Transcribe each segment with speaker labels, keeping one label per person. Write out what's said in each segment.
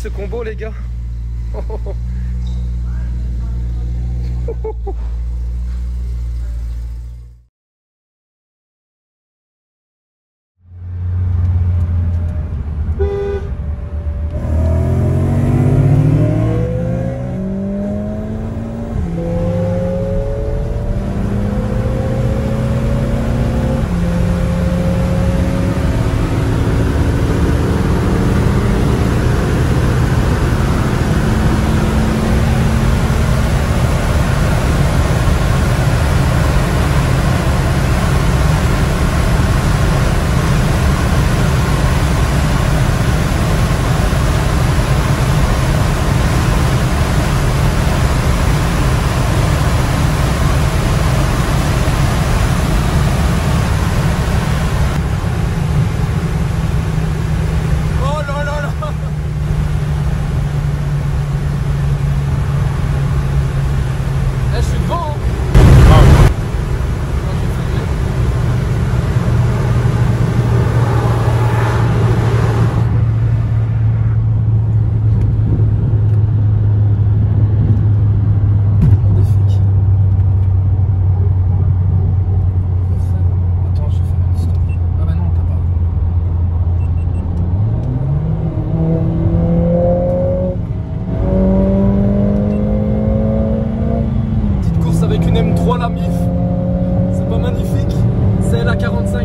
Speaker 1: ce combo les gars.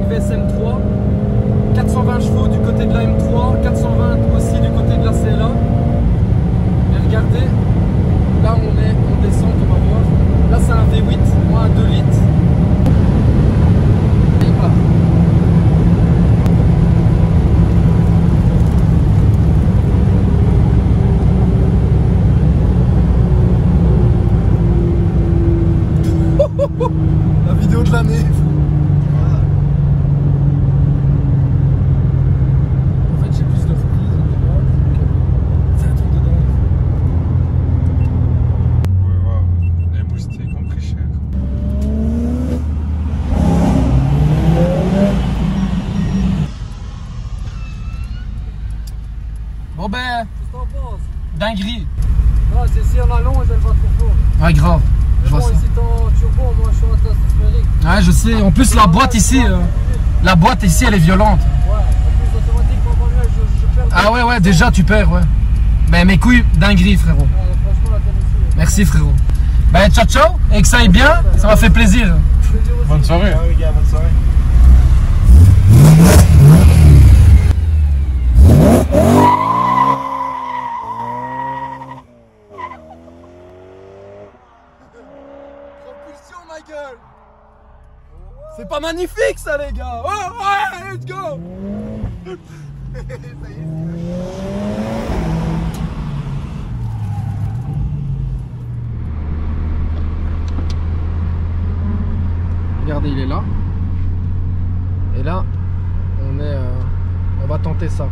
Speaker 1: VSM3, 420 chevaux du côté de la M3, 420 aussi du côté de la CLA. Et regardez, là on est en descente, on va voir. Là c'est un V8, moi un 2 litres. Et voilà. La vidéo de l'année. En fait j'ai plus de reprises. C'est un truc de dingue.
Speaker 2: Ouais, ouais. Les moustiques ont pris cher.
Speaker 1: Bon ben,
Speaker 3: Qu'est-ce que t'en penses?
Speaker 1: dinguerie.
Speaker 3: Ah, c'est si on a long, elle va trop fort.
Speaker 1: Ouais, grave. Je vois
Speaker 3: Bon,
Speaker 1: ça.
Speaker 3: ici t'es en turbo, moi je suis en atmosphérique.
Speaker 1: Ouais, je sais. En plus, la boîte ici, elle est violente.
Speaker 3: Ouais, en plus automatiquement manuel, je perds.
Speaker 1: Ah ouais, ouais, déjà tu perds, ouais. Ben mes couilles, dinguerie, frérot.
Speaker 3: Ouais, franchement, la Tennessee.
Speaker 1: Merci, frérot. Ben ciao, ciao. Et que ça aille bien, ça m'a fait plaisir.
Speaker 2: Bonne soirée.
Speaker 4: Ah oui, gars, bonne soirée.
Speaker 1: Propulsion, ma gueule. C'est pas magnifique, ça, les gars. Ouais, ouais, let's go. Regardez, il est là. Et là, on va tenter ça.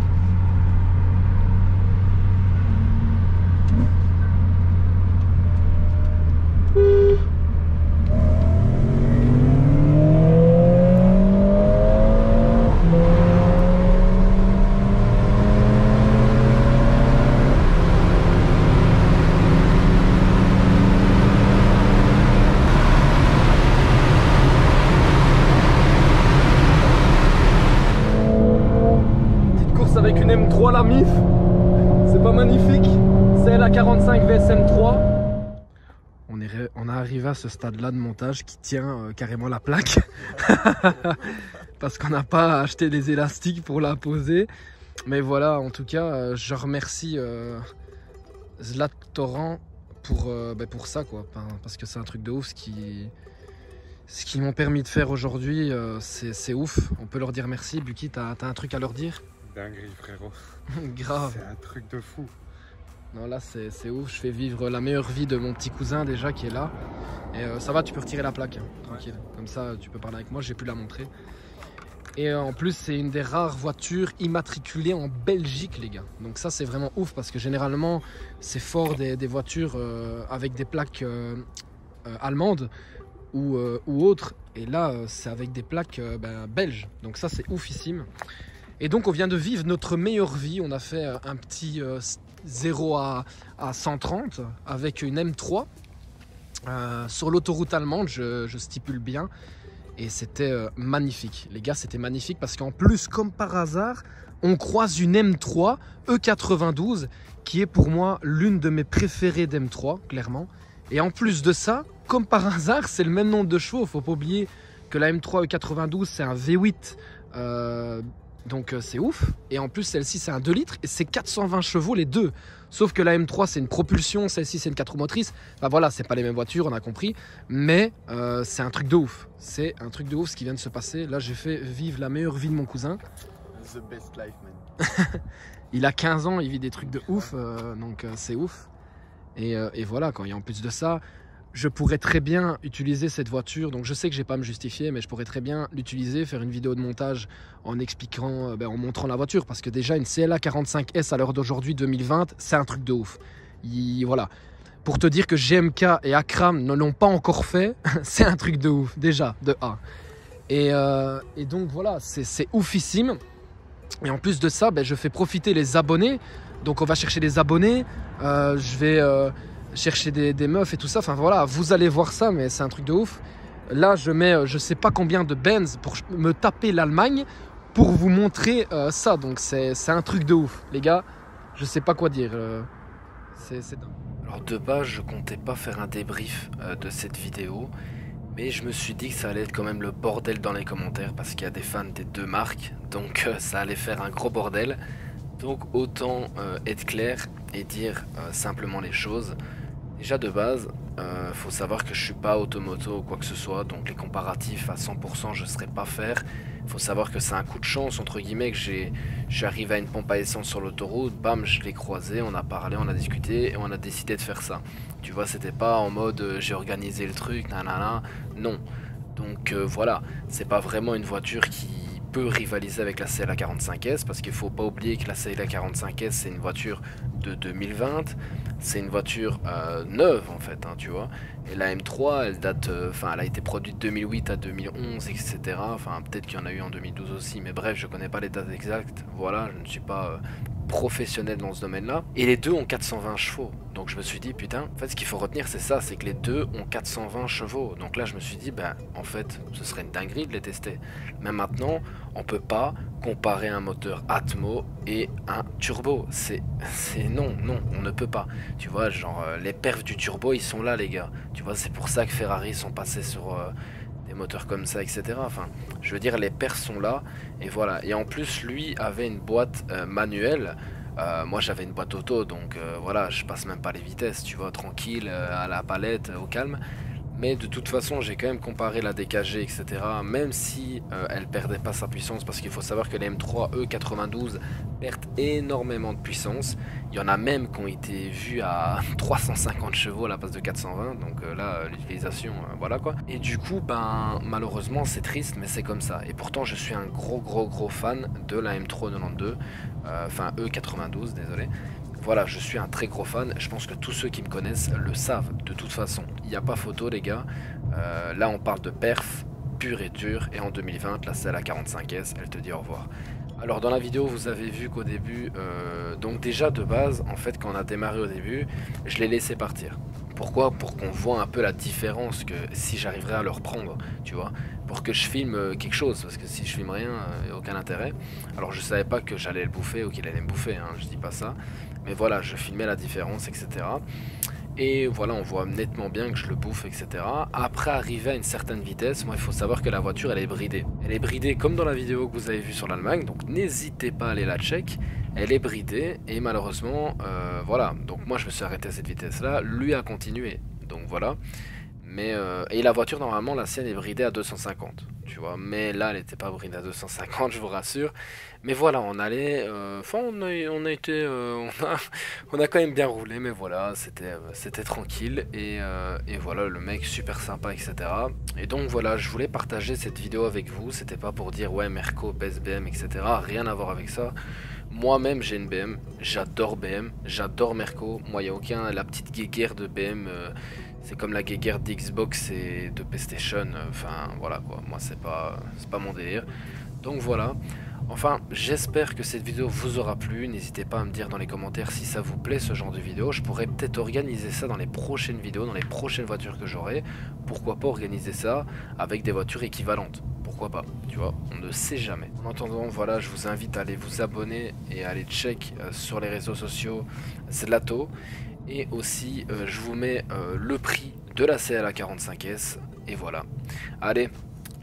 Speaker 1: Avec une M3 la MIF, c'est pas magnifique, c'est la 45 VSM3. On est arrivé à ce stade là de montage qui tient carrément la plaque parce qu'on n'a pas acheté des élastiques pour la poser, mais voilà, en tout cas je remercie Zlatoran pour ça, quoi, parce que c'est un truc de ouf ce qu'ils m'ont permis de faire aujourd'hui. C'est ouf, on peut leur dire merci. Buki, t'as un truc à leur dire?
Speaker 2: Dinguerie, frérot.
Speaker 1: Grave.
Speaker 2: C'est un truc de fou.
Speaker 1: Non, là c'est ouf, je fais vivre la meilleure vie de mon petit cousin déjà qui est là. Et ça va, tu peux retirer la plaque, hein, tranquille. Comme ça tu peux parler avec moi, j'ai pu la montrer. Et en plus c'est une des rares voitures immatriculées en Belgique, les gars. Donc ça c'est vraiment ouf parce que généralement c'est fort des voitures avec des plaques allemandes ou autres. Et là c'est avec des plaques belges. Donc ça c'est oufissime. Et donc on vient de vivre notre meilleure vie. On a fait un petit 0 à 130 avec une M3 sur l'autoroute allemande, je stipule bien. Et c'était magnifique. Les gars, c'était magnifique parce qu'en plus, comme par hasard, on croise une M3 E92 qui est pour moi l'une de mes préférées d'M3, clairement. Et en plus de ça, comme par hasard, c'est le même nombre de chevaux. Faut pas oublier que la M3 E92, c'est un V8. Donc c'est ouf. Et en plus, celle-ci, c'est un 2 litres et c'est 420 chevaux les deux. Sauf que la M3, c'est une propulsion, celle-ci, c'est une 4 roues motrices. Enfin voilà, c'est pas les mêmes voitures, on a compris. Mais c'est un truc de ouf. C'est un truc de ouf ce qui vient de se passer. Là, j'ai fait vivre la meilleure vie de mon cousin.
Speaker 4: The best life, man.
Speaker 1: Il a 15 ans, il vit des trucs de ouf. Donc c'est ouf. Et voilà, quand il y a en plus de ça, je pourrais très bien utiliser cette voiture. Donc je sais que je vais pas me justifier, mais je pourrais très bien l'utiliser, faire une vidéo de montage en expliquant, en montrant la voiture. Parce que déjà, une CLA 45S à l'heure d'aujourd'hui, 2020, c'est un truc de ouf. Voilà. Pour te dire que GMK et Akram ne l'ont pas encore fait, c'est un truc de ouf, déjà, de A. Et donc voilà, c'est oufissime. Et en plus de ça, je fais profiter les abonnés. Donc on va chercher des abonnés. Je vais chercher des meufs et tout ça. Enfin voilà, vous allez voir ça, mais c'est un truc de ouf. Là, je mets je sais pas combien de Benz pour me taper l'Allemagne pour vous montrer ça. Donc c'est un truc de ouf, les gars. Je sais pas quoi dire. C'est dingue. Alors de base, je comptais pas faire un débrief de cette vidéo. Mais je me suis dit que ça allait être quand même le bordel dans les commentaires parce qu'il y a des fans des deux marques. Donc ça allait faire un gros bordel. Donc autant être clair et dire simplement les choses. Déjà de base, faut savoir que je suis pas automoto ou quoi que ce soit. Donc les comparatifs à 100% je ne saurais pas faire. Faut savoir que c'est un coup de chance entre guillemets que je suis arrivé à une pompe à essence sur l'autoroute. Bam, je l'ai croisé, on a parlé, on a discuté et on a décidé de faire ça. Tu vois, c'était pas en mode j'ai organisé le truc, nanana. Non. Donc voilà, c'est pas vraiment une voiture qui peut rivaliser avec la CLA 45S parce qu'il faut pas oublier que la CLA 45S c'est une voiture de 2020, c'est une voiture neuve en fait, hein, tu vois. Et la M3 elle date, elle a été produite de 2008 à 2011, etc. Enfin peut-être qu'il y en a eu en 2012 aussi, mais bref, je connais pas les dates exactes. Voilà, je ne suis pas professionnel dans ce domaine-là. Et les deux ont 420 chevaux. Donc je me suis dit, putain, en fait, ce qu'il faut retenir, c'est ça, c'est que les deux ont 420 chevaux. Donc là, je me suis dit, en fait, ce serait une dinguerie de les tester. Mais maintenant, on peut pas comparer un moteur Atmo et un turbo. C'est non, on ne peut pas. Tu vois, genre, les perfs du turbo, ils sont là, les gars. Tu vois, c'est pour ça que Ferrari sont passés sur des moteurs comme ça, etc. Enfin, je veux dire, les perfs sont là, et voilà. Et en plus, lui avait une boîte manuelle. Moi j'avais une boîte auto, donc voilà, je passe même pas les vitesses, tu vois, tranquille, à la palette, au calme. Mais de toute façon, j'ai quand même comparé la DKG, etc. Même si elle perdait pas sa puissance, parce qu'il faut savoir que les M3 E92 perdent énormément de puissance. Il y en a même qui ont été vus à 350 chevaux à la place de 420. Donc là, l'utilisation, voilà quoi. Et du coup, malheureusement, c'est triste, mais c'est comme ça. Et pourtant, je suis un gros fan de la M3 92, enfin E92, désolé. Voilà, je suis un très gros fan, je pense que tous ceux qui me connaissent le savent de toute façon. Il n'y a pas photo les gars, là on parle de perf pur et dur, et en 2020 la CLA 45S, elle te dit au revoir. Alors dans la vidéo vous avez vu qu'au début, donc déjà de base, en fait quand on a démarré au début, je l'ai laissé partir. Pourquoi? Pour qu'on voit un peu la différence, que si j'arriverais à le reprendre, tu vois, pour que je filme quelque chose, parce que si je filme rien, il n'y a aucun intérêt. Alors je savais pas que j'allais le bouffer ou qu'il allait me bouffer, hein, je dis pas ça, mais voilà, je filmais la différence, etc. Et voilà, on voit nettement bien que je le bouffe, etc. Après arriver à une certaine vitesse, moi il faut savoir que la voiture elle est bridée. Elle est bridée comme dans la vidéo que vous avez vue sur l'Allemagne, donc n'hésitez pas à aller la check. Elle est bridée et malheureusement, voilà, donc moi je me suis arrêté à cette vitesse là, lui a continué, donc voilà. Mais et la voiture normalement la sienne est bridée à 250, tu vois, mais là elle n'était pas bridée à 250, je vous rassure. Mais voilà, on allait, enfin on a quand même bien roulé, mais voilà, c'était tranquille et voilà, le mec super sympa, etc. Et donc voilà, je voulais partager cette vidéo avec vous. C'était pas pour dire ouais Merco, best BM, etc. Rien à voir avec ça. Moi-même j'ai une BM, j'adore BM, j'adore Merco. Moi il n'y a aucun, la petite guéguerre de BM. C'est comme la guéguerre d'Xbox et de PlayStation, enfin voilà quoi, moi c'est pas mon délire. Donc voilà,
Speaker 5: Enfin, j'espère que cette vidéo vous aura plu. N'hésitez pas à me dire dans les commentaires si ça vous plaît ce genre de vidéo. Je pourrais peut-être organiser ça dans les prochaines vidéos, dans les prochaines voitures que j'aurai. Pourquoi pas organiser ça avec des voitures équivalentes? Pourquoi pas, tu vois, on ne sait jamais. En attendant, voilà, je vous invite à aller vous abonner et à aller check sur les réseaux sociaux Zlato. Et aussi, je vous mets le prix de la CLA 45S. Et voilà. Allez,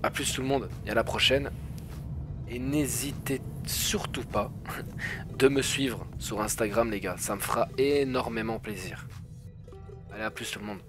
Speaker 5: à plus tout le monde et à la prochaine. Et n'hésitez surtout pas de me suivre sur Instagram les gars, ça me fera énormément plaisir. Allez, à plus tout le monde.